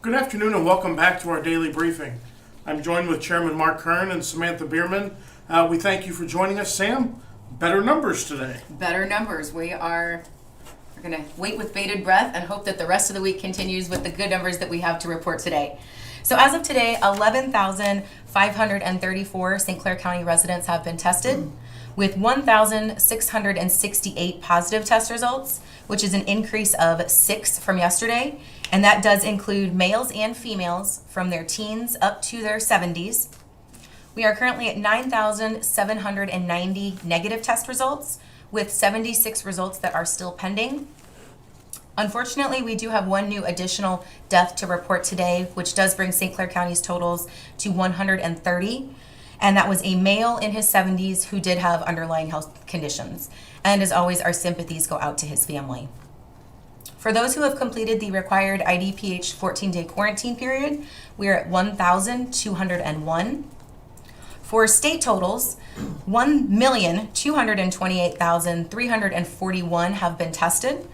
Good afternoon and welcome back to our daily briefing. I'm joined with Chairman Mark Kern and Samantha Bierman. We thank you for joining us. Sam, better numbers today. Better numbers. We're going to wait with bated breath and hope that the rest of the week continues with the good numbers that we have to report today. So as of today, 11,534 St. Clair County residents have been tested, with 1,668 positive test results, which is an increase of 6 from yesterday. And that does include males and females from their teens up to their 70s. We are currently at 9,790 negative test results, with 76 results that are still pending. Unfortunately, we do have one new additional death to report today, which does bring St. Clair County's totals to 130. And that was a male in his 70s who did have underlying health conditions. And as always, our sympathies go out to his family. For those who have completed the required IDPH 14-day quarantine period, we are at 1,201. For state totals, 1,228,341 have been tested,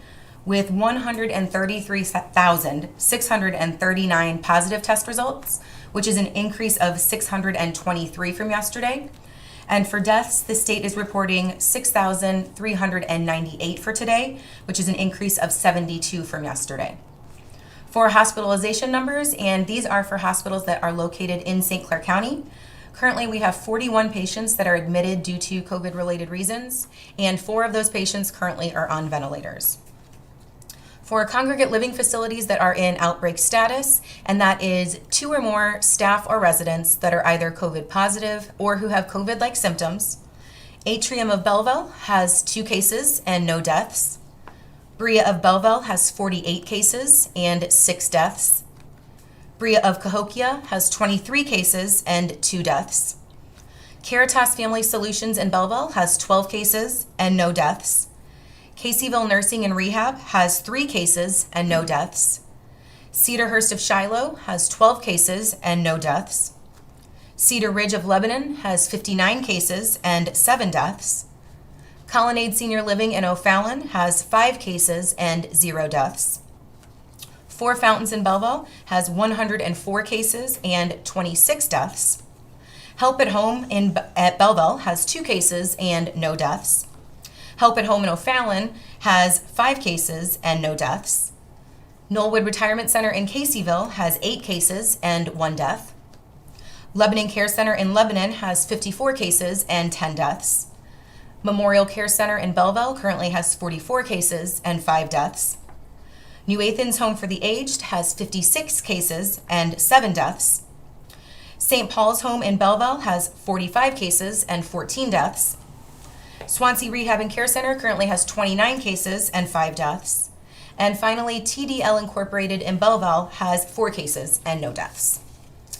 with 133,639 positive test results, which is an increase of 623 from yesterday. And for deaths, the state is reporting 6,398 for today, which is an increase of 72 from yesterday. For hospitalization numbers, and these are for hospitals that are located in St. Clair County, currently we have 41 patients that are admitted due to COVID-related reasons, and 4 of those patients currently are on ventilators. For congregate living facilities that are in outbreak status, and that is 2 or more staff or residents that are either COVID positive or who have COVID-like symptoms, Atrium of Belleville has 2 cases and no deaths. Brea of Belleville has 48 cases and 6 deaths. Brea of Cahokia has 23 cases and 2 deaths. Caritas Family Solutions in Belleville has 12 cases and no deaths. Caseyville Nursing and Rehab has 3 cases and no deaths. Cedarhurst of Shiloh has 12 cases and no deaths. Cedar Ridge of Lebanon has 59 cases and 7 deaths. Colonnade Senior Living in O'Fallon has 5 cases and 0 deaths. Four Fountains in Belleville has 104 cases and 26 deaths. Help at Home at Belleville has 2 cases and no deaths. Help at Home in O'Fallon has 5 cases and no deaths. Knollwood Retirement Center in Caseyville has 8 cases and 1 death. Lebanon Care Center in Lebanon has 54 cases and 10 deaths. Memorial Care Center in Belleville currently has 44 cases and 5 deaths. New Athens Home for the Aged has 56 cases and 7 deaths. St. Paul's Home in Belleville has 45 cases and 14 deaths. Swansea Rehab and Care Center currently has 29 cases and 5 deaths. And finally, TDL Incorporated in Belleville has 4 cases and no deaths.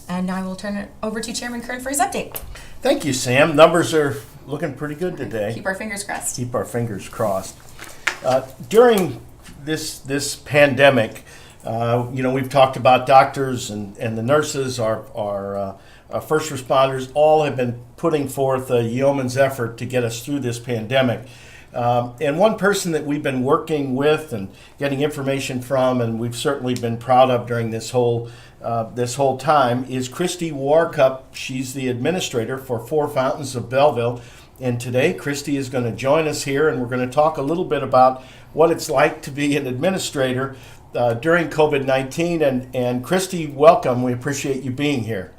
And now I will turn it over to Chairman Kern for his update. Thank you, Sam. Numbers are looking pretty good today. Keep our fingers crossed. Keep our fingers crossed. During this pandemic, we've talked about doctors and the nurses, our first responders, all have been putting forth a yeoman's effort to get us through this pandemic. And one person that we've been working with and getting information from, and we've certainly been proud of during this whole time, is Christy Warcup. She's the administrator for Four Fountains of Belleville. And today, Christy is going to join us here, and we're going to talk a little bit about what it's like to be an administrator during COVID-19. And Christy, welcome. We appreciate you being here.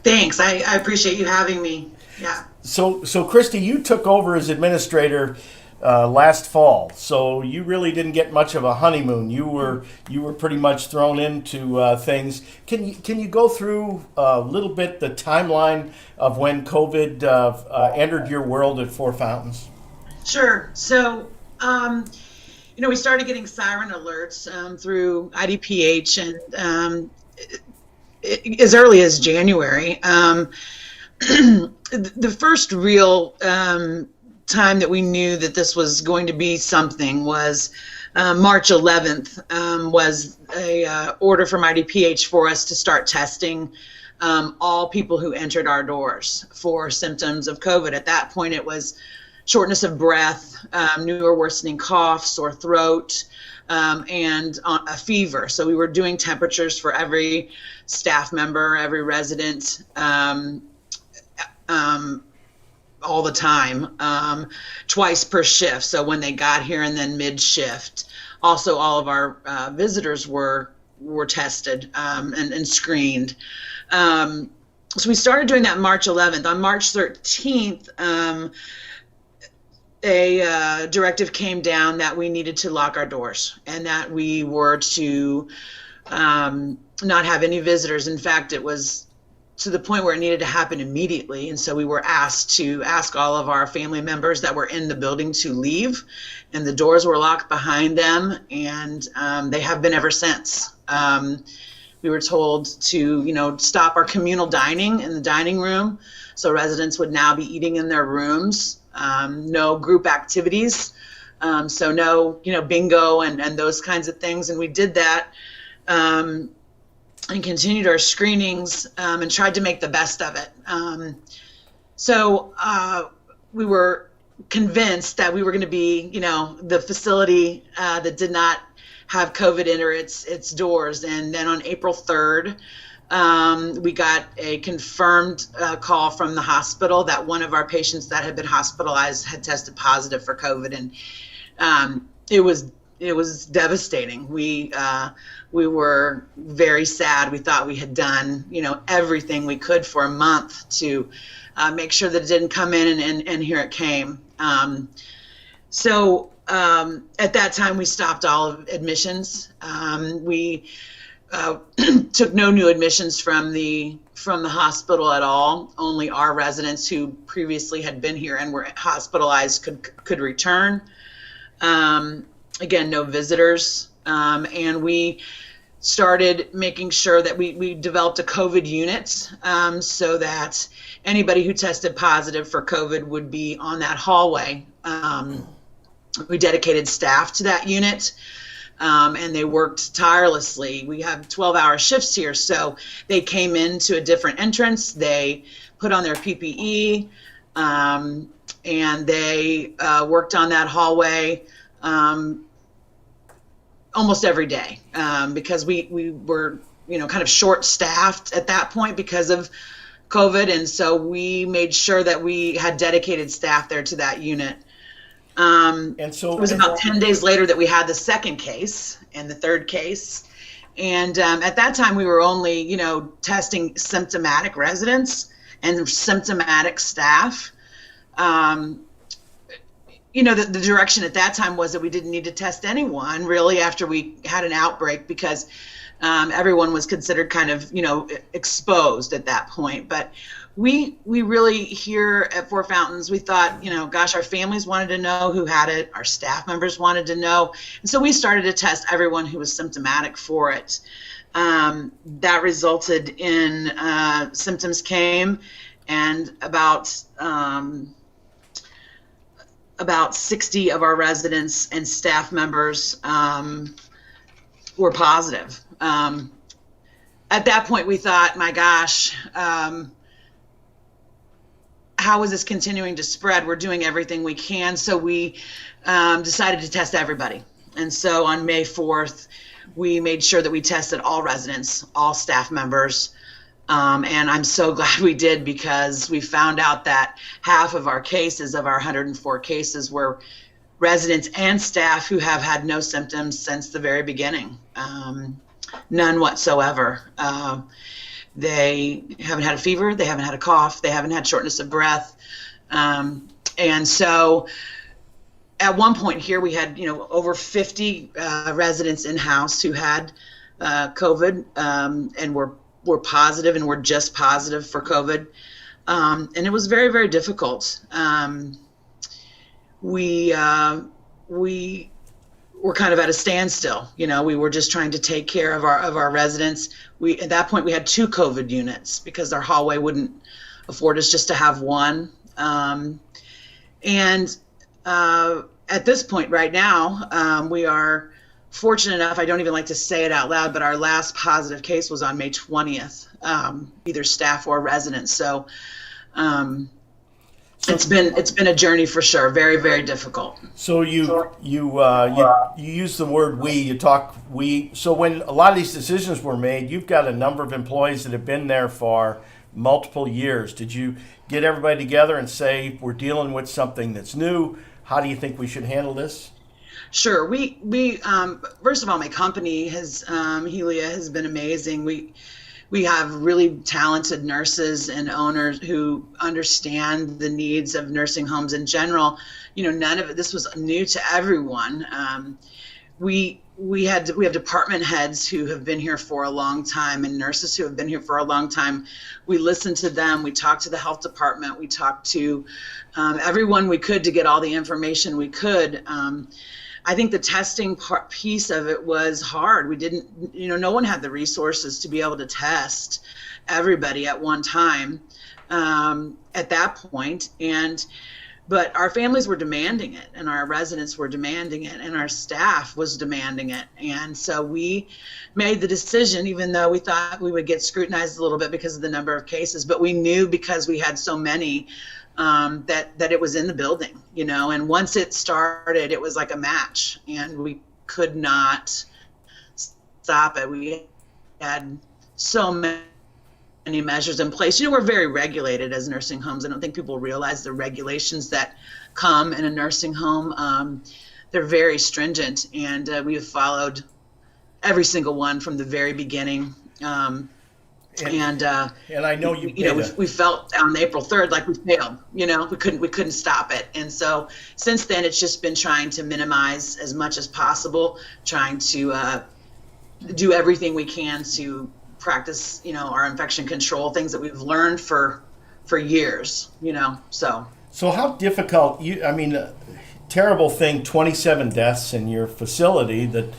Thanks. I appreciate you having me. Yeah. So Christy, you took over as administrator last fall. So you really didn't get much of a honeymoon. You were pretty much thrown into things. Can you go through a little bit the timeline of when COVID entered your world at Four Fountains? Sure. So, we started getting siren alerts through IDPH and as early as January. The first real time that we knew that this was going to be something was March 11th was a order from IDPH for us to start testing all people who entered our doors for symptoms of COVID. At that point, it was shortness of breath, new or worsening cough, sore throat, and a fever. So we were doing temperatures for every staff member, every resident, all the time, twice per shift. So when they got here and then mid-shift. Also, all of our visitors were tested and screened. So we started doing that March 11th. On March 13th, a directive came down that we needed to lock our doors and that we were to not have any visitors. In fact, it was to the point where it needed to happen immediately. And so we were asked to ask all of our family members that were in the building to leave, and the doors were locked behind them, and they have been ever since. We were told to, stop our communal dining in the dining room. So residents would now be eating in their rooms, no group activities. So no, bingo and those kinds of things. And we did that. And continued our screenings and tried to make the best of it. So we were convinced that we were going to be, the facility that did not have COVID enter its doors. And then on April 3rd, we got a confirmed call from the hospital that one of our patients that had been hospitalized had tested positive for COVID, and it was devastating. We were very sad. We thought we had done, everything we could for a month to make sure that it didn't come in, and here it came. So at that time, we stopped all of admissions. We took no new admissions from the hospital at all. Only our residents who previously had been here and were hospitalized could return. Again, no visitors. And we started making sure that we developed a COVID unit so that anybody who tested positive for COVID would be on that hallway. We dedicated staff to that unit, and they worked tirelessly. We have 12-hour shifts here, so they came into a different entrance. They put on their PPE, and they worked on that hallway almost every day, because we were, kind of short-staffed at that point because of COVID, and so we made sure that we had dedicated staff there to that unit. And so it was about 10 days later that we had the second case and the third case, and at that time we were only, testing symptomatic residents and symptomatic staff. The direction at that time was that we didn't need to test anyone really after we had an outbreak, because everyone was considered kind of, exposed at that point. But we really here at Four Fountains, we thought, gosh, our families wanted to know who had it, our staff members wanted to know. And so we started to test everyone who was symptomatic for it. That resulted in symptoms came, and about 60 of our residents and staff members were positive. At that point, we thought, my gosh, how is this continuing to spread? We're doing everything we can. So we decided to test everybody. And so on May 4th, we made sure that we tested all residents, all staff members. And I'm so glad we did, because we found out that half of our cases, of our 104 cases, were residents and staff who have had no symptoms since the very beginning. None whatsoever. They haven't had a fever, they haven't had a cough, they haven't had shortness of breath. And so at one point here we had, over 50 residents in-house who had COVID and were positive and were just positive for COVID. And it was very, very difficult. We were kind of at a standstill. We were just trying to take care of our residents. At that point we had 2 COVID units because our hallway wouldn't afford us just to have one. And at this point right now, we are fortunate enough, I don't even like to say it out loud, but our last positive case was on May 20th, either staff or residents. So It's been a journey for sure. Very, very difficult. So you use the word we. You talk we. So when a lot of these decisions were made, you've got a number of employees that have been there for multiple years. Did you get everybody together and say we're dealing with something that's new? How do you think we should handle this? Sure. We first of all, my company has Helia has been amazing. We have really talented nurses and owners who understand the needs of nursing homes in general. You know, none of it. This was new to everyone. We have department heads who have been here for a long time and nurses who have been here for a long time. We listened to them. We talked to the health department. We talked to everyone we could to get all the information we could. I think the testing piece of it was hard. We didn't, no one had the resources to be able to test everybody at one time at that point. But our families were demanding it, and our residents were demanding it, and our staff was demanding it. And so we made the decision, even though we thought we would get scrutinized a little bit because of the number of cases, but we knew because we had so many that it was in the building, and once it started, it was like a match, and we could not stop it. We had so many measures in place. We're very regulated as nursing homes. I don't think people realize the regulations that come in a nursing home. They're very stringent, and we have followed every single one from the very beginning. And I know we felt on April 3rd like we failed. We couldn't stop it. And so since then, it's just been trying to minimize as much as possible, trying to do everything we can to practice, our infection control, things that we've learned for years. So how difficult? Terrible thing. 27 deaths in your facility that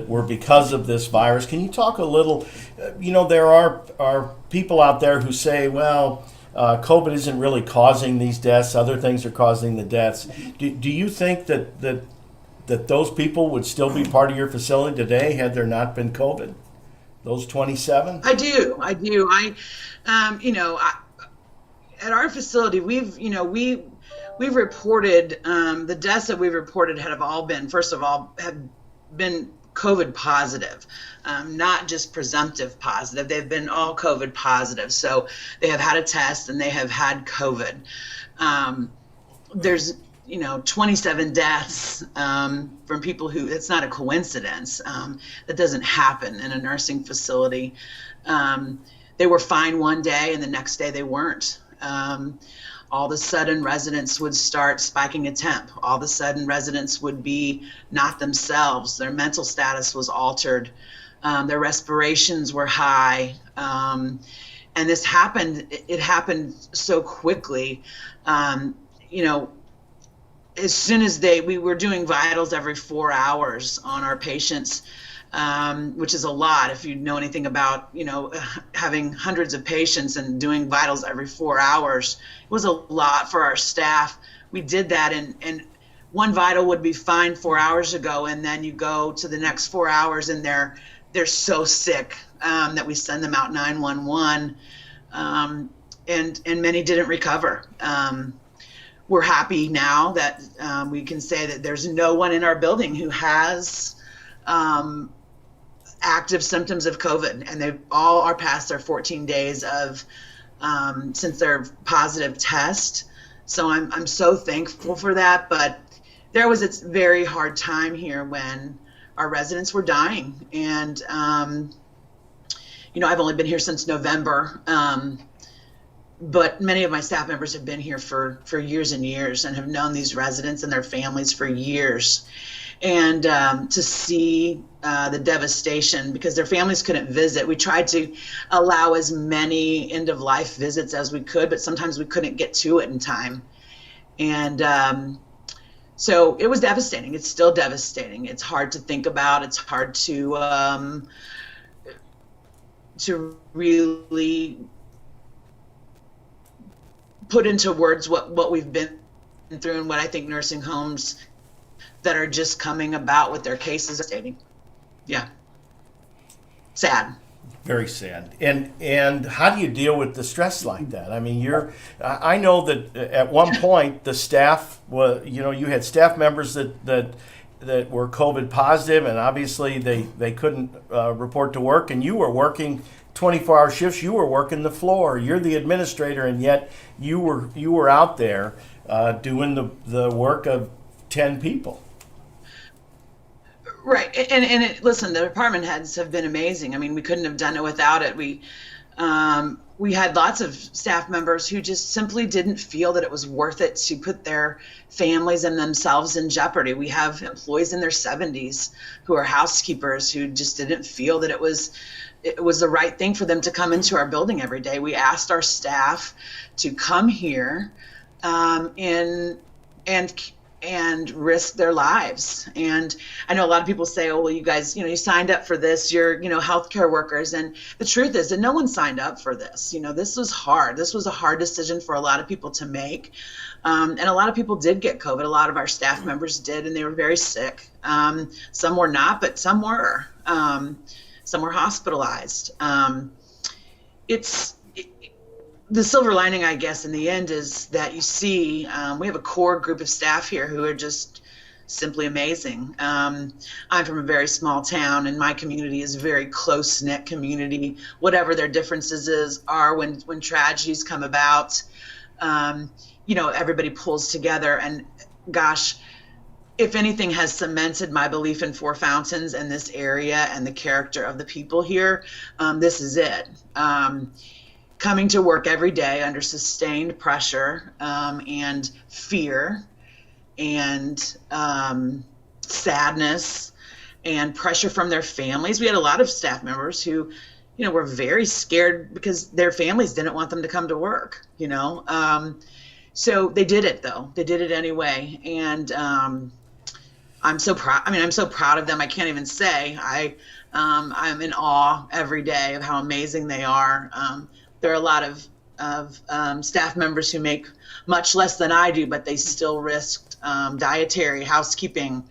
were because of this virus. Can you talk a little? There are people out there who say, well, COVID isn't really causing these deaths. Other things are causing the deaths. Do you think that those people would still be part of your facility today had there not been COVID? Those 27? I do. At our facility, we've reported the deaths that we've reported have all been, first of all, have been COVID positive, not just presumptive positive. They've been all COVID positive. So they have had a test and they have had COVID. There's 27 deaths from people who, it's not a coincidence. That doesn't happen in a nursing facility. They were fine one day and the next day they weren't. All of a sudden residents would start spiking a temp. All of a sudden residents would be not themselves. Their mental status was altered. Their respirations were high. And this happened, it happened so quickly. As soon as we were doing vitals every 4 hours on our patients, which is a lot if you know anything about, having hundreds of patients and doing vitals every 4 hours. It was a lot for our staff. We did that, and one vital would be fine 4 hours ago, and then you go to the next 4 hours and they're so sick that we send them out 911, and many didn't recover. We're happy now that we can say that there's no one in our building who has active symptoms of COVID, and they all are past their 14 days of since their positive test. So I'm so thankful for that. But there was a very hard time here when our residents were dying, and I've only been here since November. But many of my staff members have been here for years and years and have known these residents and their families for years. And to see the devastation, because their families couldn't visit. We tried to allow as many end-of-life visits as we could, but sometimes we couldn't get to it in time. And so it was devastating. It's still devastating. It's hard to think about. It's hard to really put into words what we've been through and what I think nursing homes that are just coming about with their cases are stating. Yeah. Sad. Very sad. And how do you deal with the stress like that? I mean, I know that at one point the staff was, you had staff members that were COVID positive, and obviously they couldn't report to work, and you were working 24-hour shifts. You were working the floor. You're the administrator, and yet you were out there doing the work of 10 people. Right, and listen, the department heads have been amazing. I mean, we couldn't have done it without it. We had lots of staff members who just simply didn't feel that it was worth it to put their families and themselves in jeopardy. We have employees in their 70s who are housekeepers who just didn't feel that it was the right thing for them to come into our building every day. We asked our staff to come here and risk their lives. And I know a lot of people say, oh, well, you guys, you signed up for this, you're, healthcare workers. And the truth is that no one signed up for this. This was hard. This was a hard decision for a lot of people to make. And a lot of people did get COVID. A lot of our staff members did, and they were very sick. Some were not, but some were. Some were hospitalized. The silver lining, I guess, in the end is that you see we have a core group of staff here who are just simply amazing. I'm from a very small town, and my community is a very close-knit community. Whatever their differences are when tragedies come about, everybody pulls together. And gosh, if anything has cemented my belief in Four Fountains and this area and the character of the people here, this is it. Coming to work every day under sustained pressure and fear and sadness and pressure from their families. We had a lot of staff members who, were very scared because their families didn't want them to come to work, So they did it, though. They did it anyway. And I'm so proud. I'm so proud of them. I can't even say. I'm in awe every day of how amazing they are. There are a lot of staff members who make much less than I do, but they still risked dietary, housekeeping,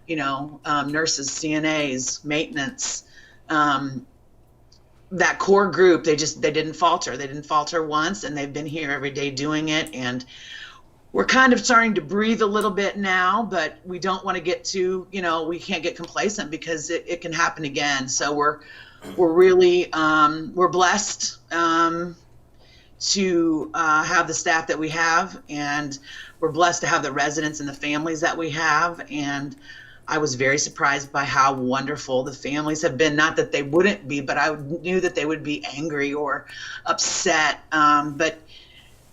nurses, CNAs, maintenance. That core group, they didn't falter. They didn't falter once, and they've been here every day doing it. And we're kind of starting to breathe a little bit now, but we don't want to get too, we can't get complacent because it can happen again. So we're really we're blessed to have the staff that we have, and we're blessed to have the residents and the families that we have. And I was very surprised by how wonderful the families have been. Not that they wouldn't be, but I knew that they would be angry or upset. But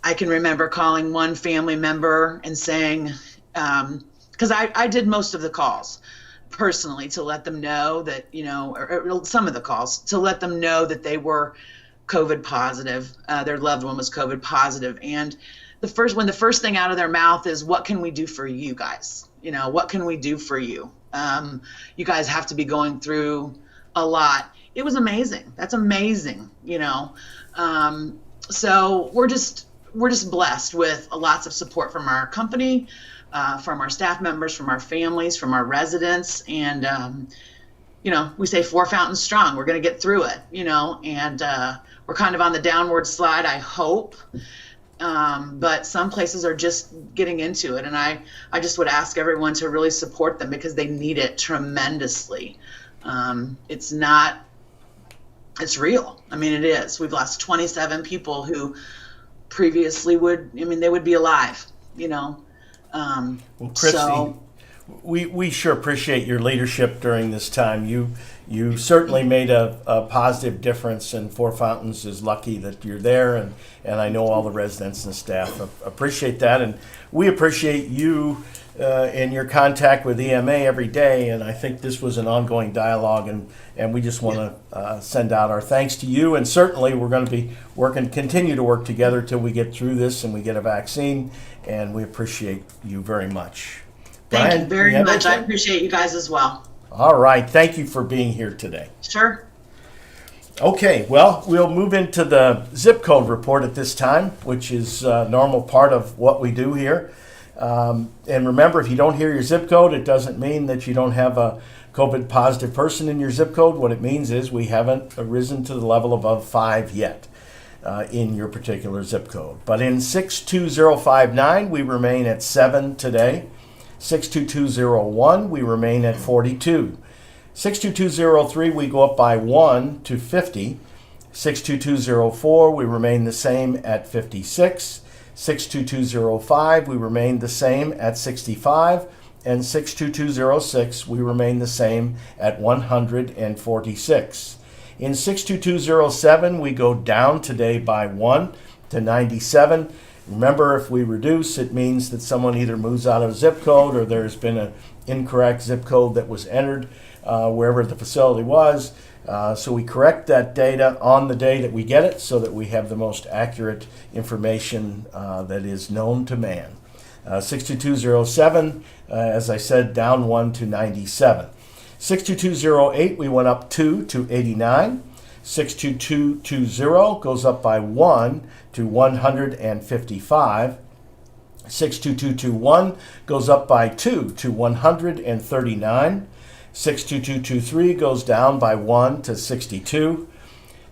I can remember calling one family member and saying, because I did most of the calls personally to let them know that, or some of the calls to let them know that they were COVID positive, their loved one was COVID positive. And when the first thing out of their mouth is, what can we do for you guys? What can we do for you? You guys have to be going through a lot. It was amazing. That's amazing. So we're just blessed with lots of support from our company, from our staff members, from our families, from our residents. And, we say Four Fountains strong. We're going to get through it, and we're kind of on the downward slide, I hope. But some places are just getting into it. And I just would ask everyone to really support them because they need it tremendously. It's real. I mean, it is. We've lost 27 people who previously would be alive, Well, Christy, we sure appreciate your leadership during this time. You certainly made a positive difference, and Four Fountains is lucky that you're there, and I know all the residents and staff appreciate that, and we appreciate you and your contact with EMA every day, and I think this was an ongoing dialogue, and we just want to send out our thanks to you, and certainly we're going to be continue to work together till we get through this and we get a vaccine, and we appreciate you very much. Thank Brian, you very have much. anything? I appreciate you guys as well. All right. Thank you for being here today. Sure. Okay. Well, we'll move into the zip code report at this time, which is a normal part of what we do here. And remember, if you don't hear your zip code, it doesn't mean that you don't have a COVID positive person in your zip code. What it means is we haven't risen to the level above 5 yet in your particular zip code. But in 62059, we remain at 7 today. 62201, we remain at 42. 62203, we go up by 1 to 50. 62204, we remain the same at 56. 62205, we remain the same at 65. And 62206, we remain the same at 146. In 62207, we go down today by 1 to 97. Remember, if we reduce, it means that someone either moves out of zip code or there's been an incorrect zip code that was entered wherever the facility was. So we correct that data on the day that we get it so that we have the most accurate information that is known to man. 62207, as I said, down 1 to 97. 62208, we went up 2 to 89. 62220 goes up by 1 to 155. 62221 goes up by 2 to 139. 62223 goes down by 1 to 62.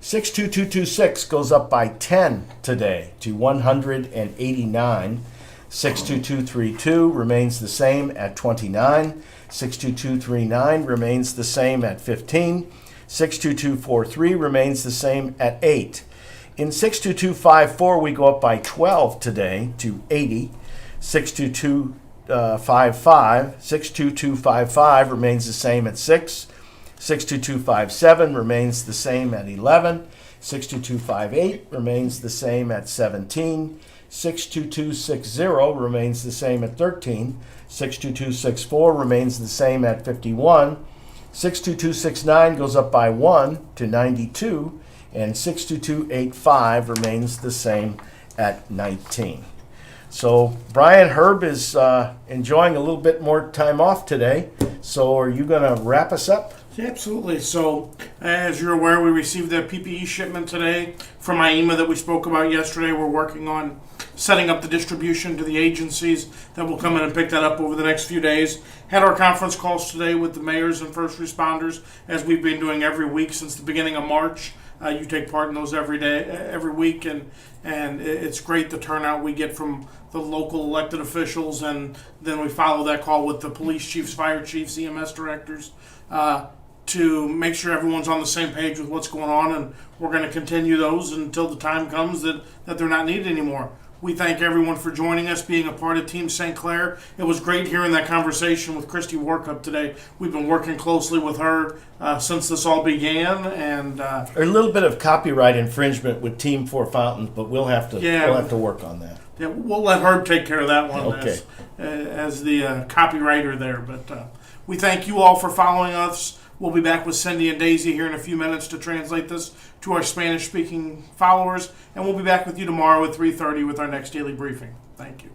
62226 goes up by 10 today to 189. 62232 remains the same at 29. 62239 remains the same at 15. 62243 remains the same at 8. In 62254, we go up by 12 today to 80. 62255 remains the same at 6. 62257 remains the same at 11. 62258 remains the same at 17. 62260 remains the same at 13. 62264 remains the same at 51. 62269 goes up by 1 to 92. And 62285 remains the same at 19. So Brian, Herb is enjoying a little bit more time off today. So are you going to wrap us up? Yeah, absolutely. So, as you're aware, we received the PPE shipment today from IEMA that we spoke about yesterday. We're working on setting up the distribution to the agencies that will come in and pick that up over the next few days. Had our conference calls today with the mayors and first responders, as we've been doing every week since the beginning of March. You take part in those every week, and it's great the turnout we get from the local elected officials, and then we follow that call with the police chiefs, fire chiefs, EMS directors, to make sure everyone's on the same page with what's going on, and we're going to continue those until the time comes that they're not needed anymore. We thank everyone for joining us, being a part of Team St. Clair. It was great hearing that conversation with Christy Warkup today. We've been working closely with her since this all began, and A little bit of copyright infringement with Team Four Fountains, but we'll have to work on that. yeah, we'll let Herb take care of that one Okay. as the copywriter there. But we thank you all for following us. We'll be back with Cindy and Daisy here in a few minutes to translate this to our Spanish-speaking followers, and we'll be back with you tomorrow at 3:30 with our next daily briefing. Thank you.